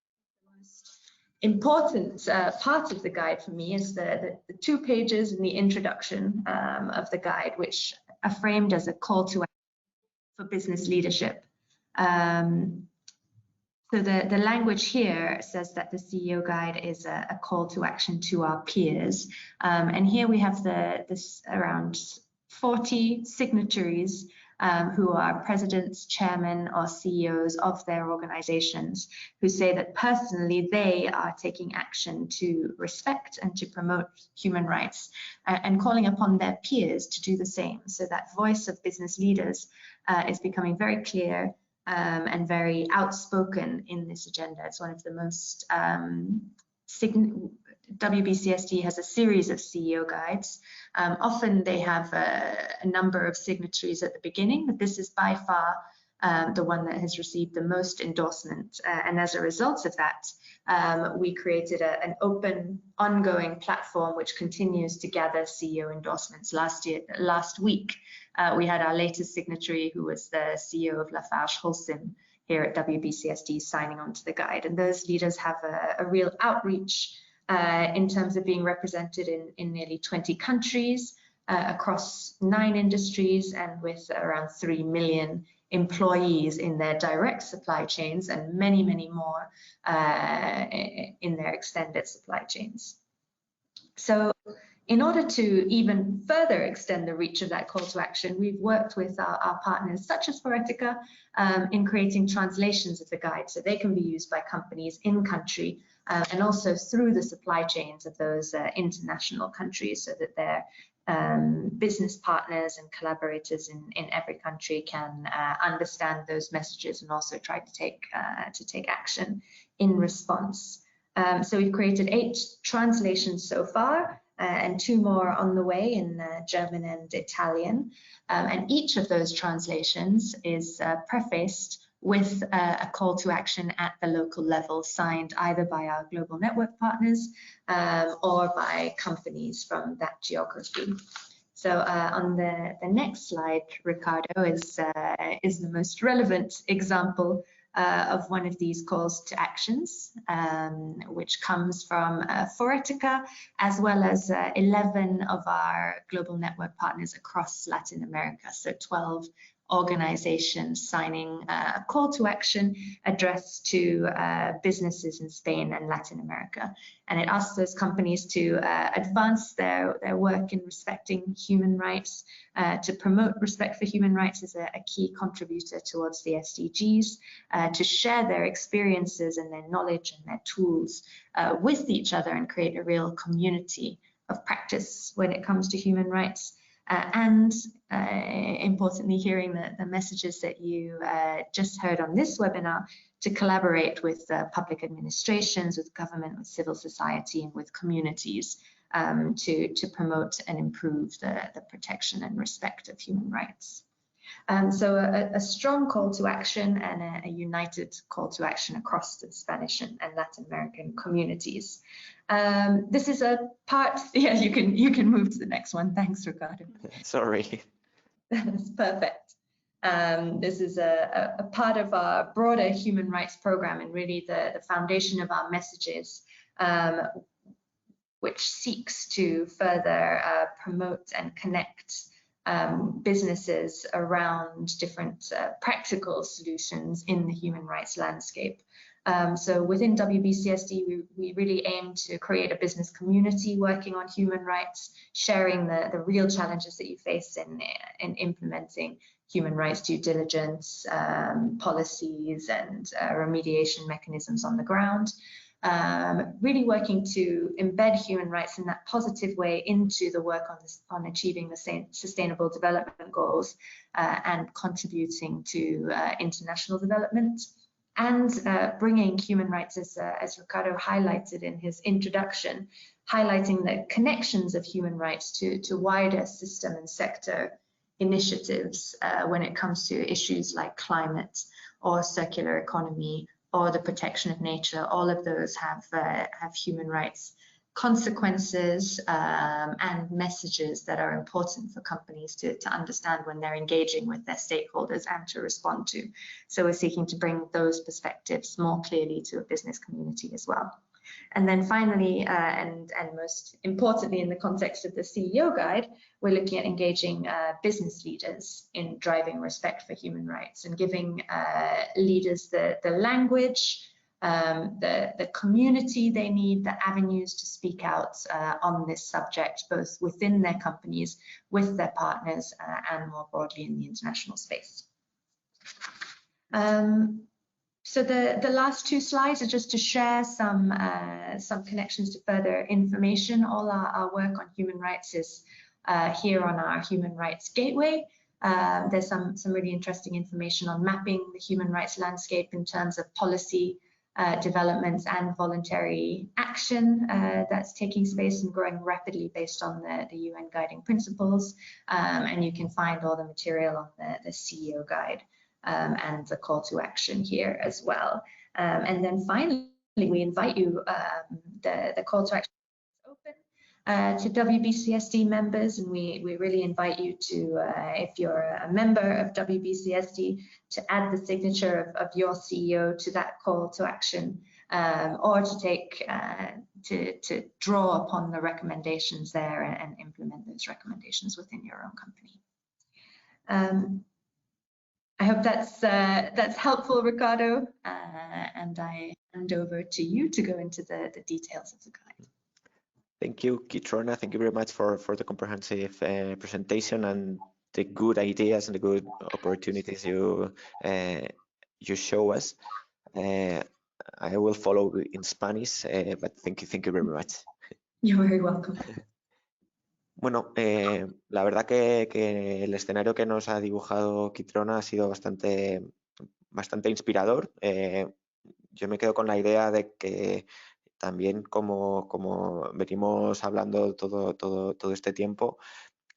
C: The most important part of the guide for me is the 2 pages in the introduction of the guide, which are framed as a call to action for business leadership. So the language here says that the CEO Guide is a call to action to our peers. And here we have this around 40 signatories who are presidents, chairmen, or CEOs of their organizations, who say that personally they are taking action to respect and to promote human rights, and calling upon their peers to do the same. So that voice of business leaders is becoming very clear and very outspoken in this agenda. It's one of the most WBCSD has a series of CEO guides. Often they have a number of signatories at the beginning, but this is by far the one that has received the most endorsement. And as a result of that, we created an open, ongoing platform which continues to gather CEO endorsements. Last week, we had our latest signatory, who was the CEO of LafargeHolcim here at WBCSD, signing on to the guide. And those leaders have a real outreach in terms of being represented in nearly 20 countries across 9 industries, and with around 3 million employees in their direct supply chains, and many, many more in their extended supply chains. So in order to even further extend the reach of that call to action, we've worked with our partners such as Foretica in creating translations of the guide so they can be used by companies in country and also through the supply chains of those international countries, so that their business partners and collaborators in every country can understand those messages and also try to take action in response. So we've created 8 translations so far, and 2 more on the way in German and Italian. And each of those translations is prefaced with a call to action at the local level, signed either by our global network partners or by companies from that geography. So on the next slide, Ricardo, is the most relevant example of one of these calls to actions, which comes from Foretica, as well as 11 of our global network partners across Latin America. So 12 organizations signing a call to action addressed to businesses in Spain and Latin America. And it asks those companies to advance their work in respecting human rights, to promote respect for human rights as a key contributor towards the SDGs, to share their experiences and their knowledge and their tools with each other and create a real community of practice when it comes to human rights. And importantly, hearing the messages that you just heard on this webinar, to collaborate with public administrations, with government, with civil society, and with communities to promote and improve the protection and respect of human rights. So a strong call to action and a united call to action across the Spanish and Latin American communities. This is a part, yeah, you can move to the next one. Thanks, Ricardo.
A: Sorry.
C: That's perfect. This is a part of our broader human rights program, and really the foundation of our messages, which seeks to further promote and connect businesses around different practical solutions in the human rights landscape. So within WBCSD, we really aim to create a business community working on human rights, sharing the real challenges that you face in implementing human rights due diligence, policies and remediation mechanisms on the ground. Really working to embed human rights in that positive way into the work on achieving the sustainable development goals and contributing to international development. And bringing human rights, as Ricardo highlighted in his introduction, highlighting the connections of human rights to wider system and sector initiatives when it comes to issues like climate or circular economy or the protection of nature. All of those have human rights consequences and messages that are important for companies to understand when they're engaging with their stakeholders and to respond to. So we're seeking to bring those perspectives more clearly to a business community as well. And then finally, and most importantly in the context of the CEO guide, we're looking at engaging business leaders in driving respect for human rights and giving leaders the language, the community they need, the avenues to speak out on this subject, both within their companies, with their partners, and more broadly in the international space. So the last 2 slides are just to share some connections to further information. All our work on human rights is here on our Human Rights Gateway. There's some really interesting information on mapping the human rights landscape in terms of policy developments and voluntary action that's taking space and growing rapidly based on the UN guiding principles. And you can find all the material on the CEO guide and the call to action here as well. And then finally, we invite you, the call to action is open to WBCSD members, and we really invite you to, if you're a member of WBCSD, to add the signature of your CEO to that call to action, or to take to draw upon the recommendations there and implement those recommendations within your own company. I hope that's helpful, Ricardo, and I hand over to you to go into the details of the guide.
A: Thank you, Kitrona. Thank you very much for the comprehensive presentation and the good ideas and the good opportunities you show us. I will follow in Spanish, but thank you very much.
C: You're very welcome.
A: Bueno, la verdad que el escenario que nos ha dibujado Kitrona ha sido bastante inspirador. Yo me quedo con la idea de que también como venimos hablando todo este tiempo,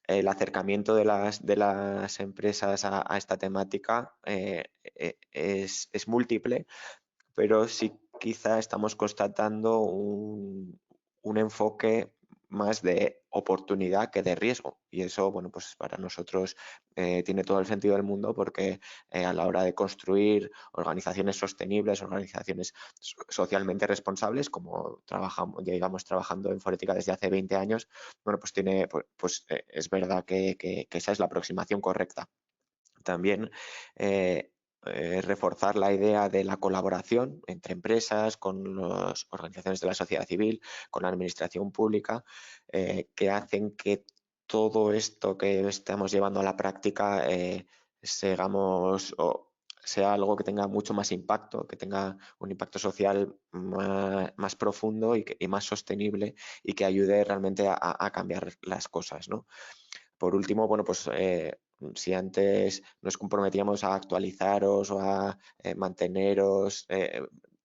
A: el acercamiento de las empresas a esta temática es múltiple, pero sí quizá estamos constatando un enfoque más de oportunidad que de riesgo, y eso, bueno, pues para nosotros tiene todo el sentido del mundo, porque a la hora de construir organizaciones sostenibles, organizaciones socialmente responsables, como llevamos trabajando en Forética desde hace 20 años, bueno, pues es verdad que esa es la aproximación correcta. También reforzar la idea de la colaboración entre empresas, con las organizaciones de la sociedad civil, con la administración pública, que hacen que todo esto que estamos llevando a la práctica sea algo que tenga mucho más impacto, que tenga un impacto social más profundo y más sostenible, y que ayude realmente a cambiar las cosas, ¿no? Por último, bueno, pues si antes nos comprometíamos a actualizaros o a manteneros,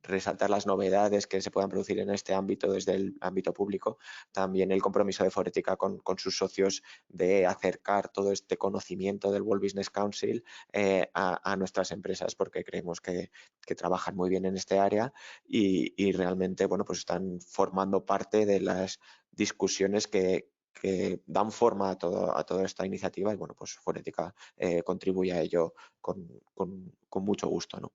A: resaltar las novedades que se puedan producir en este ámbito desde el ámbito público, también el compromiso de Forética con sus socios de acercar todo este conocimiento del World Business Council a nuestras empresas, porque creemos que trabajan muy bien en este área y realmente, bueno, pues están formando parte de las discusiones que dan forma a toda esta iniciativa, y bueno, pues Forética contribuye a ello con mucho gusto, ¿no?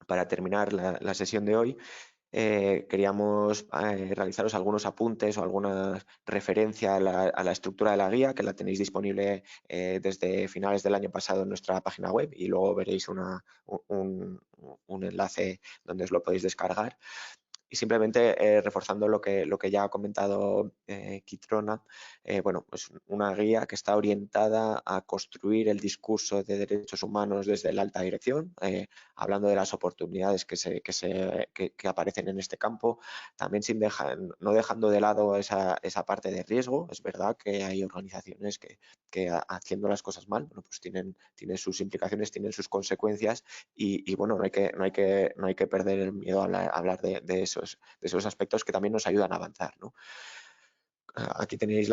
A: Para terminar la sesión de hoy, queríamos realizaros algunos apuntes o alguna referencia a la estructura de la guía, que la tenéis disponible desde finales del año pasado en nuestra página web, y luego veréis un enlace donde os lo podéis descargar. Y simplemente reforzando lo que ya ha comentado Kitrona, bueno, pues una guía que está orientada a construir el discurso de derechos humanos desde la alta dirección, hablando de las oportunidades que aparecen en este campo, también no dejando de lado esa parte de riesgo. Es verdad que hay organizaciones que haciendo las cosas mal, bueno, pues tienen sus implicaciones, tienen sus consecuencias, y bueno, no hay que perder el miedo a hablar de esos aspectos que también nos ayudan a avanzar, ¿no? Aquí tenéis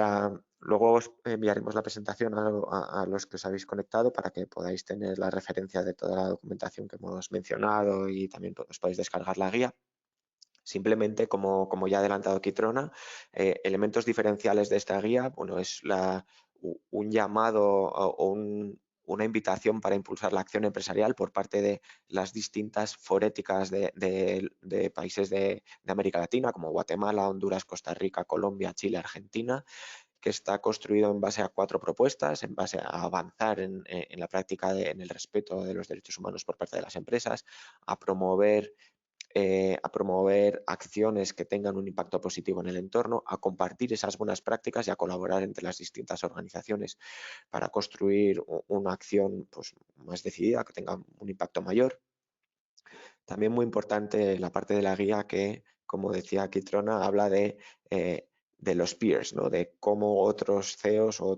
A: luego os enviaremos la presentación a los que os habéis conectado, para que podáis tener la referencia de toda la documentación que hemos mencionado, y también os podéis descargar la guía. Simplemente, como ya ha adelantado Kitrona, elementos diferenciales de esta guía, bueno, es un llamado o una invitación para impulsar la acción empresarial por parte de las distintas foréticas de países de América Latina, como Guatemala, Honduras, Costa Rica, Colombia, Chile, Argentina, que está construido en base a 4 propuestas, en base a avanzar en la práctica, en el respeto de los derechos humanos por parte de las empresas, a promover acciones que tengan un impacto positivo en el entorno, a compartir esas buenas prácticas y a colaborar entre las distintas organizaciones para construir una acción, pues, más decidida, que tenga un impacto mayor. También muy importante la parte de la guía que, como decía Kitrona, habla de los peers, ¿no? De cómo otros CEOs o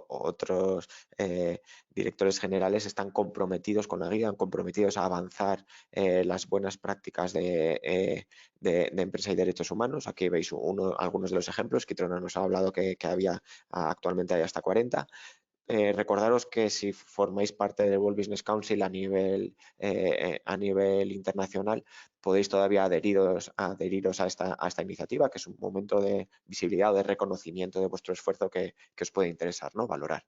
A: otros directores generales están comprometidos con la guía, comprometidos a avanzar las buenas prácticas de empresa y derechos humanos. Aquí veis algunos de los ejemplos. Kitrona nos ha hablado que actualmente hay hasta 40. Recordaros que si formáis parte del World Business Council a nivel internacional, podéis todavía adheriros a esta iniciativa, que es un momento de visibilidad o de reconocimiento de vuestro esfuerzo que os puede interesar, ¿no? Valorar.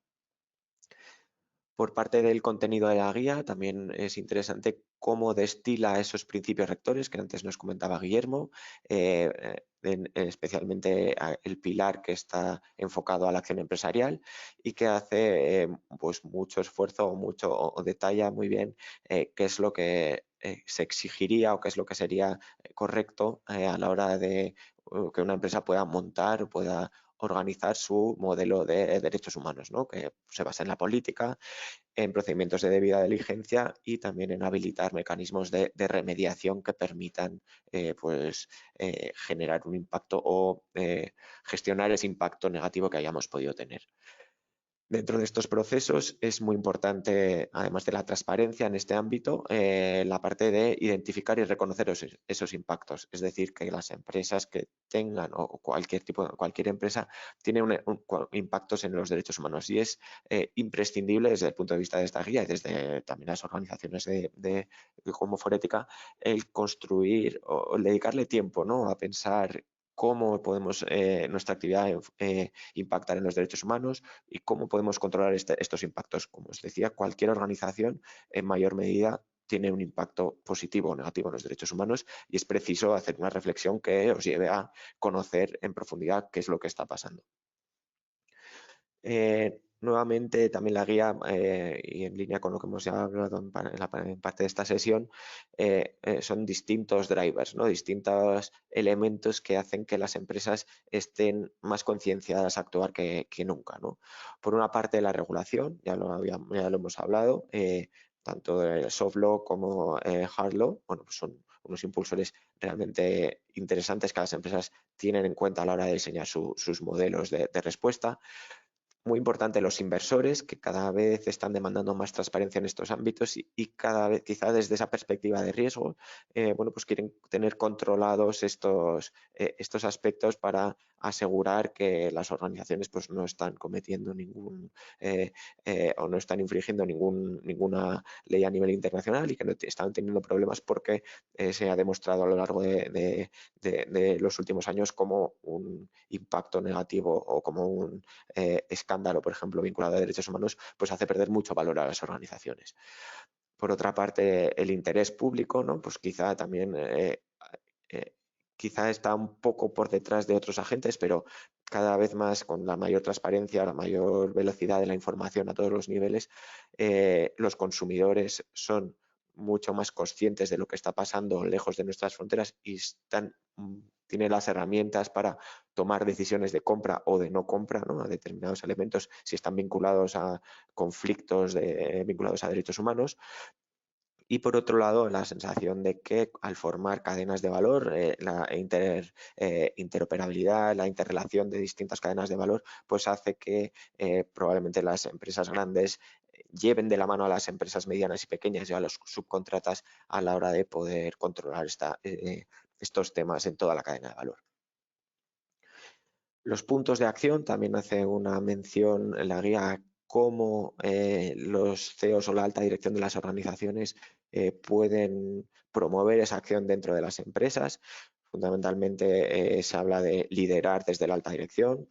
A: Por parte del contenido de la guía, también es interesante cómo destila esos principios rectores que antes nos comentaba Guillermo, especialmente el pilar que está enfocado a la acción empresarial y que hace pues mucho esfuerzo o detalla muy bien qué es lo que se exigiría o qué es lo que sería correcto a la hora de que una empresa pueda montar, pueda organizar su modelo de derechos humanos, ¿no? Que se basa en la política, en procedimientos de debida diligencia y también en habilitar mecanismos de remediación que permitan generar un impacto o gestionar ese impacto negativo que hayamos podido tener. Dentro de estos procesos es muy importante, además de la transparencia en este ámbito, la parte de identificar y reconocer esos impactos. Es decir, que las empresas que tengan o cualquier empresa tiene impactos en los derechos humanos y es imprescindible desde el punto de vista de esta guía y desde también las organizaciones como Forética el construir o el dedicarle tiempo, ¿no? A pensar cómo podemos nuestra actividad impactar en los derechos humanos y cómo podemos controlar estos impactos. Como os decía, cualquier organización en mayor medida tiene un impacto positivo o negativo en los derechos humanos y es preciso hacer una reflexión que os lleve a conocer en profundidad qué es lo que está pasando. Nuevamente, también la guía, y en línea con lo que hemos ya hablado en parte de esta sesión, son distintos drivers, ¿no? Distintos elementos que hacen que las empresas estén más concienciadas a actuar que nunca, ¿no? Por una parte, la regulación, ya lo hemos hablado, tanto el soft law como hard law, bueno, pues son unos impulsores realmente interesantes que las empresas tienen en cuenta a la hora de diseñar sus modelos de respuesta. Muy importante los inversores, que cada vez están demandando más transparencia en estos ámbitos y cada vez, quizá desde esa perspectiva de riesgo, pues quieren tener controlados estos aspectos para asegurar que las organizaciones pues, no están cometiendo o no están infringiendo ninguna ley a nivel internacional y que no están teniendo problemas porque se ha demostrado a lo largo de los últimos años como un impacto negativo o como un escándalo, por ejemplo, vinculado a derechos humanos, pues hace perder mucho valor a las organizaciones. Por otra parte, el interés público, ¿no? Pues quizá también quizá está un poco por detrás de otros agentes, pero cada vez más con la mayor transparencia, la mayor velocidad de la información a todos los niveles, los consumidores son mucho más conscientes de lo que está pasando lejos de nuestras fronteras y tienen las herramientas para tomar decisiones de compra o de no compra, ¿no? A determinados elementos si están vinculados a conflictos vinculados a derechos humanos. Y por otro lado, la sensación de que al formar cadenas de valor, la interoperabilidad, la interrelación de distintas cadenas de valor, pues hace que probablemente las empresas grandes lleven de la mano a las empresas medianas y pequeñas y a los subcontratas a la hora de poder controlar estos temas en toda la cadena de valor. Los puntos de acción, también hace una mención en la guía cómo los CEOs o la alta dirección de las organizaciones pueden promover esa acción dentro de las empresas. Fundamentalmente se habla de liderar desde la alta dirección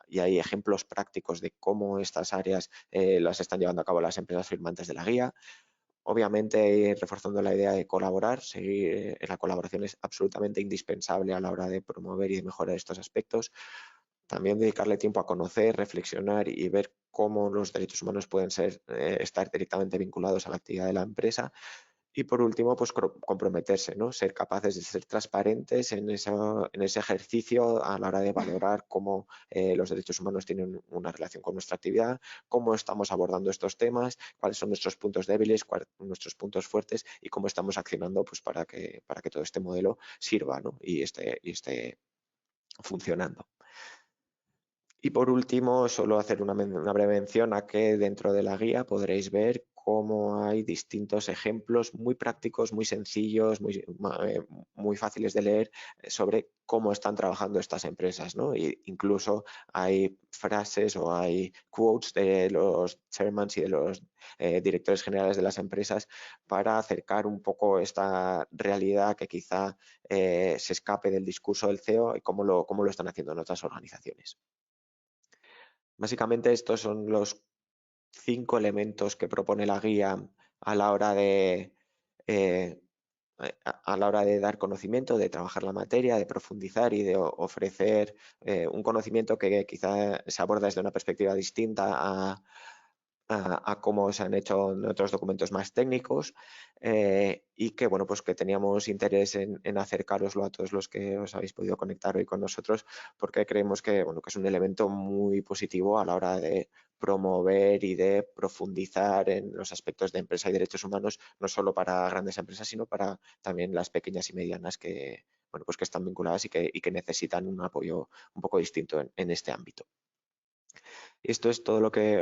A: y hay ejemplos prácticos de cómo estas áreas las están llevando a cabo las empresas firmantes de la guía. Obviamente, reforzando la idea de colaborar, seguir la colaboración es absolutamente indispensable a la hora de promover y de mejorar estos aspectos. También dedicarle tiempo a conocer, reflexionar y ver cómo los derechos humanos pueden estar directamente vinculados a la actividad de la empresa. Y por último, pues comprometerse, ¿no? Ser capaces de ser transparentes en ese ejercicio a la hora de valorar cómo los derechos humanos tienen una relación con nuestra actividad, cómo estamos abordando estos temas, cuáles son nuestros puntos débiles, cuáles son nuestros puntos fuertes y cómo estamos accionando pues, para que todo este modelo sirva, ¿no? y esté funcionando. Y por último, solo hacer una breve mención a que dentro de la guía podréis ver cómo hay distintos ejemplos muy prácticos, muy sencillos, muy fáciles de leer sobre cómo están trabajando estas empresas, ¿no? E incluso hay frases o hay quotes de los chairmans y de los directores generales de las empresas para acercar un poco esta realidad que quizá se escape del discurso del CEO y cómo lo están haciendo en otras organizaciones. Básicamente estos son los 5 elementos que propone la guía a la hora de dar conocimiento, de trabajar la materia, de profundizar y de ofrecer un conocimiento que quizá se aborda desde una perspectiva distinta a cómo se han hecho en otros documentos más técnicos, y que bueno, pues que teníamos interés en acercaroslo a todos los que os habéis podido conectar hoy con nosotros, porque creemos que, bueno, que es un elemento muy positivo a la hora de promover y de profundizar en los aspectos de empresa y derechos humanos, no solo para grandes empresas, sino para también las pequeñas y medianas que, bueno, pues que están vinculadas y que necesitan un apoyo un poco distinto en este ámbito. Y esto es todo lo que